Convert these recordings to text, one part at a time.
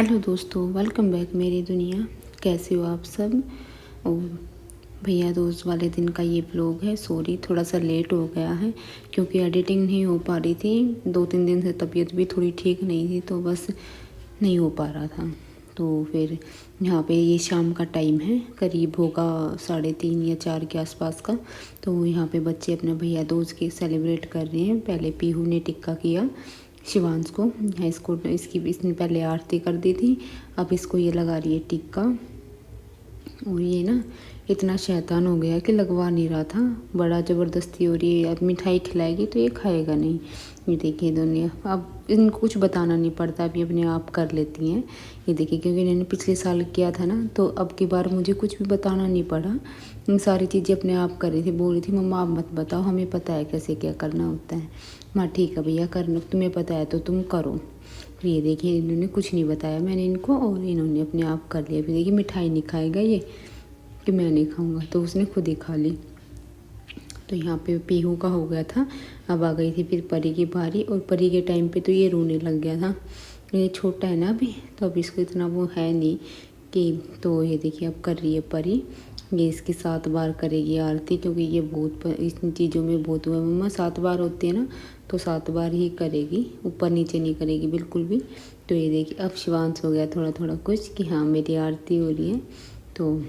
Hello दोस्तों, welcome back मेरी दुनिया। कैसे हो आप सब। और भैया दोस्त वाले दिन का ये व्लॉग है। सॉरी थोड़ा सा लेट हो गया है क्योंकि एडिटिंग नहीं हो पा रही थी। 2-3 दिन से तबीयत भी थोड़ी ठीक नहीं थी तो बस नहीं हो पा रहा था। तो फिर यहाँ पे ये शाम का टाइम है, करीब होगा 3:30 या 4 के आसपास का। तो यहाँ पे बच्चे अपने भैया दोस्त के सेलिब्रेट कर रहे हैं। पहले पीहू ने टिक्का किया शिवांश को, इसको इसने पहले आरती कर दी थी, अब इसको ये लगा रही है टिक्का। और ये ना इतना शैतान हो गया कि लगवा नहीं रहा था, बड़ा ज़बरदस्ती हो रही है। अब मिठाई खिलाएगी तो ये खाएगा नहीं। ये देखिए दोनों, अब इनको कुछ बताना नहीं पड़ता, अब ये अपने आप कर लेती हैं। ये देखिए क्योंकि इन्होंने पिछले साल किया था ना, तो अब की बार मुझे कुछ भी बताना नहीं पड़ा। इन सारी चीज़ें अपने आप कर रही थी। बोल रही थी मम्मा आप मत बताओ, हमें पता है कैसे क्या करना होता है। माँ ठीक है भैया करना, तुम्हें पता है तो तुम करो। फिर ये देखिए इन्होंने कुछ नहीं बताया मैंने इनको, और इन्होंने अपने आप कर लिया। फिर देखिए मिठाई नहीं खाएगा ये कि मैं नहीं खाऊंगा, तो उसने खुद ही खा ली। तो यहाँ पे पीहू का हो गया था। अब आ गई थी फिर परी की बारी, और परी के टाइम पे तो ये रोने लग गया था। ये छोटा है ना अभी, तो अब इसको इतना वो है नहीं कि। तो ये देखिए अब कर रही है परी, ये इसकी 7 बार करेगी आरती, क्योंकि ये बहुत इन चीज़ों में बहुत हुआ। मम्मा 7 बार होती है ना, तो 7 बार ही करेगी, ऊपर नीचे नहीं करेगी बिल्कुल भी। तो ये देखिए अब शिवांश हो गया थोड़ा थोड़ा कुछ कि हाँ मेरी आरती हो रही है। तो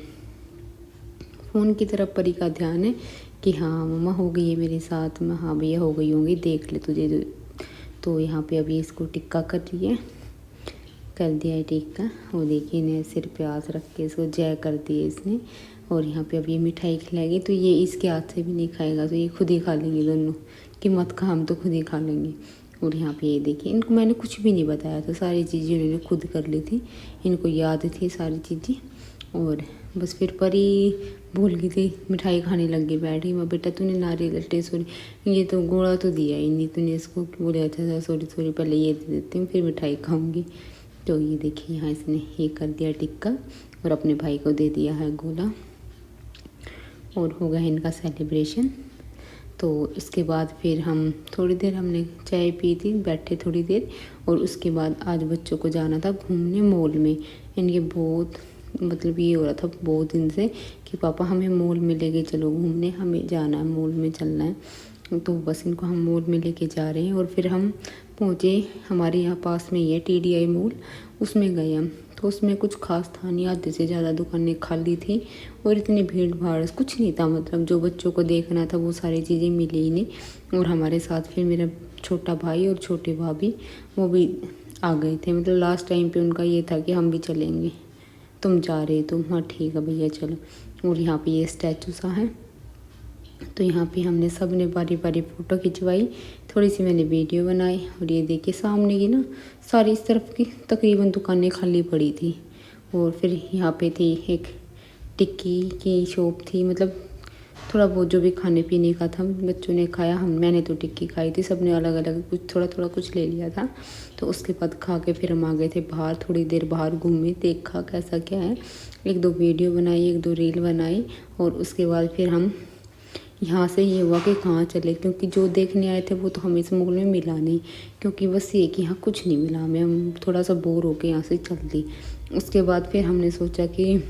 फ़ोन की तरफ परी का ध्यान है कि हाँ मम्मा हो गई है मेरे साथ में, हाँ भैया हो गई होंगी देख ले तुझे। तो यहाँ पे अभी इसको टिक्का कर रही है, कर दिया है टिक्का। और देखिए इन्हें सिर पे हाथ रख के इसको जय कर दी है इसने। और यहाँ पे अभी ये मिठाई खिलाएगी, तो ये इसके हाथ से भी नहीं खाएगा, तो ये खुद ही खा लेंगे दोनों कि मत खा, हम तो खुद ही खा लेंगे। और यहाँ पे ये देखिए इनको मैंने कुछ भी नहीं बताया था, सारी चीज़ें इन्होंने खुद कर ली थी, इनको याद थी सारी चीज़ें। और बस फिर परी भूल गई थी, मिठाई खाने लग गई बैठी। मैं बेटा तूने नारियल टेस्ट सॉरी ये तो गोड़ा तो दिया ही नहीं तूने इसको, बोले अच्छा सॉरी सॉरी पहले ये दे देती हूँ फिर मिठाई खाऊंगी। तो ये देखिए यहाँ इसने ये कर दिया टिक्का और अपने भाई को दे दिया है गोला, और हो गया इनका सेलिब्रेशन। तो इसके बाद फिर हम थोड़ी देर हमने चाय पी थी, बैठे थोड़ी देर। और उसके बाद आज बच्चों को जाना था घूमने मॉल में। इनके बहुत मतलब ये हो रहा था बहुत दिन से कि पापा हमें मॉल में लेके चलो घूमने, हमें जाना है मॉल में चलना है। तो बस इनको हम मॉल में लेके जा रहे हैं। और फिर हम पहुँचे, हमारे यहाँ पास में ही है TDI मॉल, उसमें गए हम। तो उसमें कुछ खास था नहीं, आधे से ज़्यादा दुकानें खाली थी और इतनी भीड़ भाड़ कुछ नहीं था। मतलब जो बच्चों को देखना था वो सारी चीज़ें मिली ही नहीं। और हमारे साथ फिर मेरा छोटा भाई और छोटे भाभी वो भी आ गए थे। मतलब लास्ट टाइम पे उनका ये था कि हम भी चलेंगे, तुम जा रहे तो हाँ ठीक है भैया चलो। और यहाँ पे ये स्टैचू सा है, तो यहाँ पे हमने सब ने बारी बारी फ़ोटो खिंचवाई, थोड़ी सी मैंने वीडियो बनाई। और ये देखिए सामने की ना सारी इस तरफ की तकरीबन दुकानें खाली पड़ी थी। और फिर यहाँ पे थी एक टिक्की की शॉप थी, मतलब थोड़ा बहुत जो भी खाने पीने का था बच्चों ने खाया, मैंने तो टिक्की खाई थी, सब ने अलग अलग कुछ थोड़ा थोड़ा कुछ ले लिया था। तो उसके बाद खा के फिर हम आ गए थे बाहर, थोड़ी देर बाहर घूमे, देखा कैसा क्या है, 1-2 वीडियो बनाई, 1-2 रील बनाई। और उसके बाद फिर हम यहाँ से ये हुआ कि कहाँ चले, क्योंकि जो देखने आए थे वो तो हमें इस मॉल में मिला नहीं, क्योंकि बस ये कि यहाँ कुछ नहीं मिला हमें, हम थोड़ा सा बोर होके यहाँ से चल दी। उसके बाद फिर हमने सोचा कि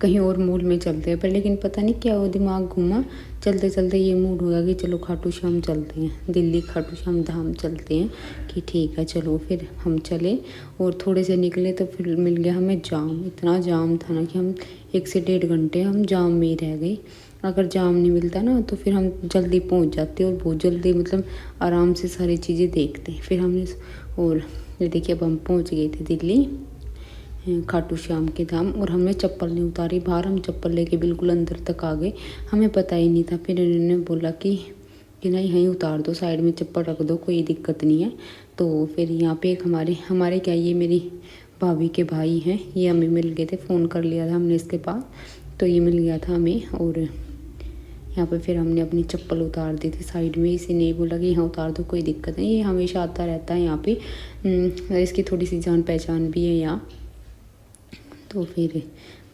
कहीं और मॉल में चलते हैं, पर लेकिन पता नहीं क्या वो दिमाग घूमा, चलते चलते ये मूड हुआ कि चलो खाटू श्याम चलते हैं, दिल्ली खाटू श्याम धाम चलते हैं। कि ठीक है चलो, फिर हम चले और थोड़े से निकले तो फिर मिल गया हमें जाम। इतना जाम था ना कि हम 1 से 1.5 घंटे हम जाम में ही रह गए। अगर जाम नहीं मिलता ना तो फिर हम जल्दी पहुंच जाते और बहुत जल्दी मतलब आराम से सारी चीज़ें देखते। फिर हमने और ये देखिए अब हम पहुंच गए थे दिल्ली खाटू श्याम के धाम। और हमने चप्पल नहीं उतारी बाहर, हम चप्पल लेके बिल्कुल अंदर तक आ गए, हमें पता ही नहीं था। फिर इन्होंने बोला कि नहीं यहीं उतार दो, साइड में चप्पल रख दो, कोई दिक्कत नहीं है। तो फिर यहाँ पे एक हमारे क्या ये मेरी भाभी के भाई हैं, ये हमें मिल गए थे, फ़ोन कर लिया था हमने इसके पास, तो ये मिल गया था हमें। और यहाँ पे फिर हमने अपनी चप्पल उतार दी थी साइड में, इसी ने बोला कि यहाँ उतार दो कोई दिक्कत नहीं, ये हमेशा आता रहता है यहाँ पे, इसकी थोड़ी सी जान पहचान भी है यहाँ। तो फिर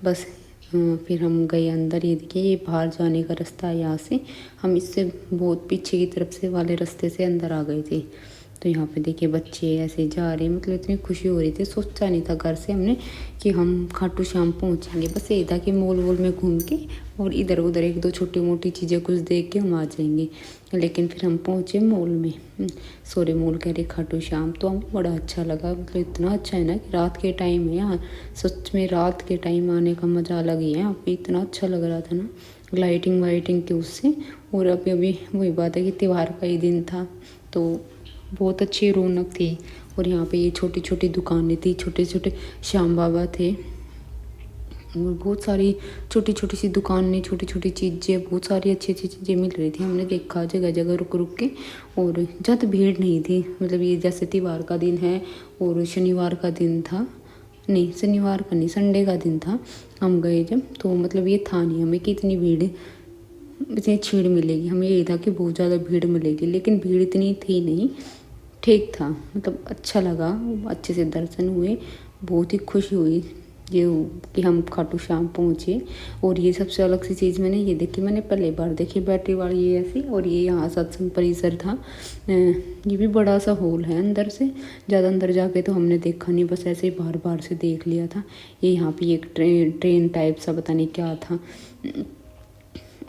बस फिर हम गए अंदर। ये देखिए ये बाहर जाने का रास्ता है, यहाँ से हम इससे बहुत पीछे की तरफ से वाले रास्ते से अंदर आ गए थे। तो यहाँ पे देखिए बच्चे ऐसे जा रहे हैं, मतलब इतनी खुशी हो रही थी, सोचा नहीं था घर से हमने कि हम खाटू श्याम पहुँचेंगे। बस यही था कि मॉल वॉल में घूम के और इधर उधर एक दो छोटी मोटी चीज़ें कुछ देख के हम आ जाएंगे, लेकिन फिर हम पहुँचे मॉल में। सॉरी मॉल कह रहे खाटू श्याम। तो हमें बड़ा अच्छा लगा, मतलब इतना अच्छा है ना कि रात के टाइम है यहाँ, सच में रात के टाइम आने का मज़ा अलग ही है। यहाँ पे इतना अच्छा लग रहा था ना लाइटिंग वाइटिंग की उससे। और अभी अभी वही बात है कि त्यौहार का ही दिन था, तो बहुत अच्छी रौनक थी। और यहाँ पे ये छोटी छोटी दुकानें थी, छोटे छोटे श्याम बाबा थे और बहुत सारी छोटी छोटी सी दुकानें, छोटी छोटी चीज़ें, बहुत सारी अच्छी अच्छी चीज़ें मिल रही थी। हमने देखा जगह जगह रुक रुक के, और ज़्यादा भीड़ नहीं थी। मतलब ये जैसे त्यौहार का दिन है और शनिवार का दिन था, नहीं शनिवार का नहीं संडे का दिन था हम गए जब, तो मतलब ये था नहीं हमें कि इतनी भीड़ इतनी छीड़ मिलेगी। हमें ये था कि बहुत ज़्यादा भीड़ मिलेगी, लेकिन भीड़ इतनी थी नहीं, ठीक था। मतलब अच्छा लगा, अच्छे से दर्शन हुए, बहुत ही खुशी हुई ये कि हम खाटू श्याम पहुँचे। और ये सबसे अलग सी चीज़ मैंने ये देखी, मैंने पहले बार देखी बैटरी वाली ये ऐसी। और ये यहाँ सत्संग परिसर था, ये भी बड़ा सा हॉल है अंदर से, ज़्यादा अंदर जाके तो हमने देखा नहीं, बस ऐसे ही बाहर बाहर से देख लिया था। ये यहाँ पे एक ट्रेन टाइप सा पता नहीं क्या था।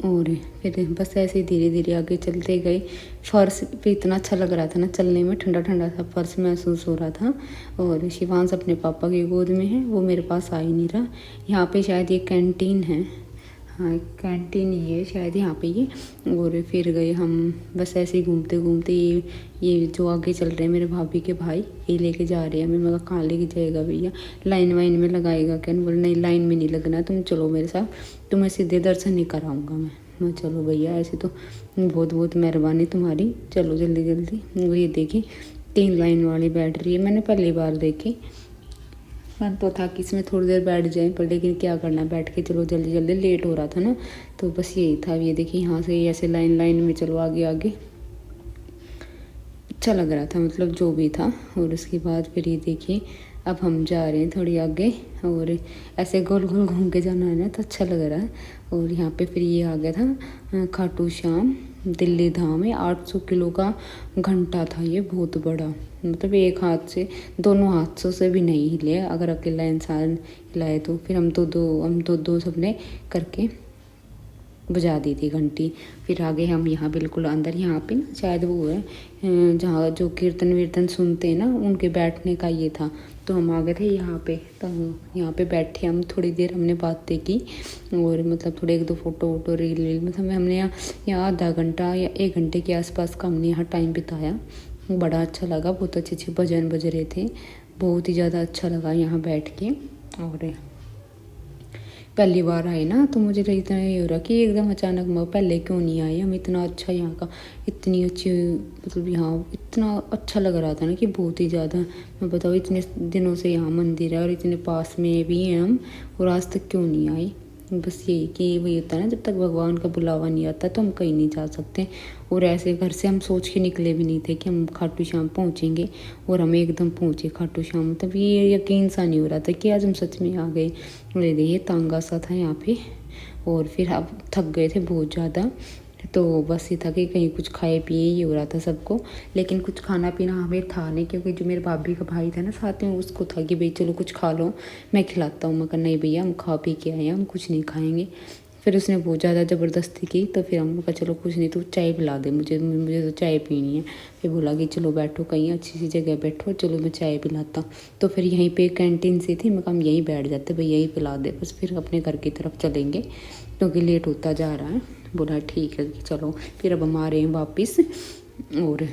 और फिर बस ऐसे ही धीरे धीरे आगे चलते गए। फर्श पे इतना अच्छा लग रहा था ना चलने में, ठंडा ठंडा सा फर्श महसूस हो रहा था। और शिवांश अपने पापा की गोद में है, वो मेरे पास आ ही नहीं रहा। यहाँ पे शायद ये कैंटीन है, हाँ कैंटीन ही है शायद यहाँ पे ये। और फिर गए हम बस ऐसे ही घूमते घूमते। ये जो आगे चल रहे हैं मेरे भाभी के भाई, ये लेके जा रहे हैं हमें। मैं कहाँ लेके जाएगा भैया, लाइन वाइन में लगाएगा क्या? बोले नहीं लाइन में नहीं लगना, तुम चलो मेरे साथ, तुम्हें सीधे दर्शन नहीं कराऊंगा मैं चलो भैया, ऐसे तो बहुत बहुत मेहरबानी तुम्हारी, चलो जल्दी जल्दी। वो ये देखी 3 लाइन वाली बैठ रही है, मैंने पहली बार देखी। मन तो था कि इसमें थोड़ी देर बैठ जाए, पर लेकिन क्या करना, बैठ के चलो जल्दी जल्दी, लेट हो रहा था ना, तो बस यही था। ये देखिए यहाँ से ऐसे लाइन लाइन में चलो आगे आगे, अच्छा लग रहा था, मतलब जो भी था। और उसके बाद फिर ये देखिए अब हम जा रहे हैं थोड़ी आगे, और ऐसे गोल गोल घूम के जाना है ना, तो अच्छा लग रहा है। और यहाँ पे फिर ये आ गया था खाटू श्याम दिल्ली धाम है। 800 किलो का घंटा था ये, बहुत बड़ा, मतलब एक हाथ से, दोनों हाथों से भी नहीं हिले, अगर अकेला इंसान हिलाए तो। फिर हम तो दो सबने करके बजा दी थी घंटी। फिर आगे हम यहाँ बिल्कुल अंदर, यहाँ पे ना शायद वो है जहाँ जो कीर्तन वीर्तन सुनते हैं ना, उनके बैठने का ये था। तो हम आ गए थे यहाँ पे, तो यहाँ पे बैठे हम थोड़ी देर, हमने बातें की, और मतलब थोड़े 1-2 फ़ोटो वोटो रील मतलब हमने यहाँ आधा घंटा या 1 घंटे के आसपास का हमने यहाँ टाइम बिताया। बड़ा अच्छा लगा, बहुत अच्छे अच्छे भजन बज रहे थे, बहुत ही ज़्यादा अच्छा लगा यहाँ बैठ के। और पहली बार आए ना, तो मुझे तो इतना ये हो रहा कि एकदम अचानक मैं पहले क्यों नहीं आए हम। इतना अच्छा यहाँ का, इतनी अच्छी, मतलब यहाँ इतना अच्छा लग रहा था ना कि बहुत ही ज़्यादा। मैं बताऊँ इतने दिनों से यहाँ मंदिर है और इतने पास में भी हैं हम, और आज तक क्यों नहीं आए। बस यही कि वही होता है ना, जब तक भगवान का बुलावा नहीं आता तो हम कहीं नहीं जा सकते। और ऐसे घर से हम सोच के निकले भी नहीं थे कि हम खाटू श्याम पहुँचेंगे, और हम एकदम पहुँचे खाटू श्याम। तब ये यकीन सा नहीं हो रहा था कि आज हम सच में आ गए। ले देखिए तांगा सा था यहाँ पे। और फिर अब थक गए थे बहुत ज़्यादा, तो बस ये था कि कहीं कुछ खाए पिए, ये हो रहा था सबको। लेकिन कुछ खाना पीना हमें था नहीं, क्योंकि जो मेरे भाभी का भाई था ना साथ में, उसको था कि भाई चलो कुछ खा लो, मैं खिलाता हूँ। मैं कहा नहीं भैया हम खा पी के आए हैं, हम कुछ नहीं खाएंगे। फिर उसने बहुत ज़्यादा ज़बरदस्ती की, तो फिर हम कहा चलो कुछ नहीं, तो चाय पिला दे मुझे तो चाय पीनी है। फिर बोला कि चलो बैठो कहीं अच्छी सी जगह बैठो, चलो मैं चाय पिलाता। तो फिर यहीं पे कैंटीन सी थी, मैं कहा हम यहीं बैठ जाते, भाई यहीं पिला दे, बस फिर अपने घर की तरफ चलेंगे क्योंकि लेट होता जा रहा है। बोला ठीक है कि चलो। फिर अब हम आ रहे हैं वापस। और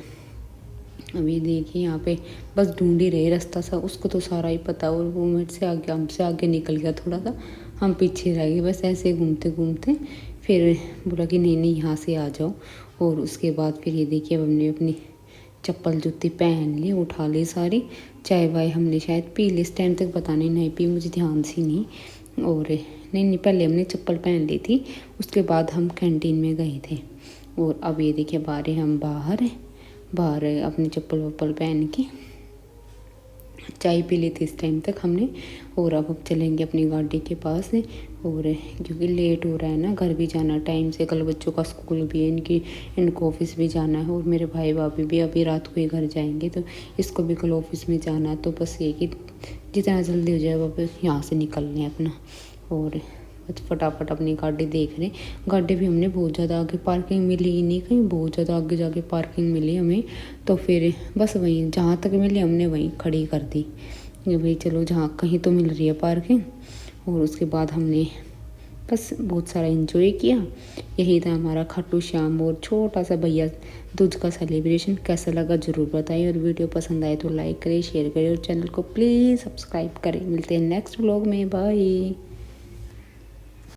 अभी देखिए यहाँ पे बस ढूंढ ही रहे रास्ता सा, उसको तो सारा ही पता, और वो मेरे से आगे, हमसे आगे निकल गया थोड़ा सा, हम पीछे रह गए। बस ऐसे घूमते घूमते फिर बोला कि नहीं नहीं यहाँ से आ जाओ। और उसके बाद फिर ये देखिए अब हमने अपनी चप्पल जूती पहन ली, उठा ली सारी। चाय वाय हमने शायद पी ली, इस टाइम तक पता नहीं पी, मुझे ध्यान से नहीं। और नहीं पहले हमने चप्पल पहन ली थी, उसके बाद हम कैंटीन में गए थे। और अब ये देखिए बाहर हम बाहर अपनी चप्पल वप्पल पहन के चाय पी ली थी इस टाइम तक हमने। और अब चलेंगे अपनी गाड़ी के पास। और क्योंकि लेट हो रहा है ना, घर भी जाना टाइम से, कल बच्चों का स्कूल भी है, इनको ऑफिस भी जाना है। और मेरे भाई भाभी भी अभी रात को ही घर जाएंगे, तो इसको भी कल ऑफिस में जाना है। तो बस ये कि जितना जल्दी हो जाए वापस यहाँ से निकलने अपना। और बस फटाफट अपनी गाड़ी देख रहे। गाड़ी भी हमने बहुत ज़्यादा आगे पार्किंग मिली ही नहीं, कहीं बहुत ज़्यादा आगे जाके पार्किंग मिली हमें। तो फिर बस वहीं जहाँ तक मिली हमने वहीं खड़ी कर दी कि भाई चलो जहाँ कहीं तो मिल रही है पार्किंग। और उसके बाद हमने बस बहुत सारा एंजॉय किया। यही था हमारा खाटू श्याम और छोटा सा भैया दूज का सेलिब्रेशन। कैसा लगा ज़रूर बताइए, और वीडियो पसंद आए तो लाइक करें, शेयर करें और चैनल को प्लीज़ सब्सक्राइब करें। मिलते हैं नेक्स्ट व्लॉग में, बाय।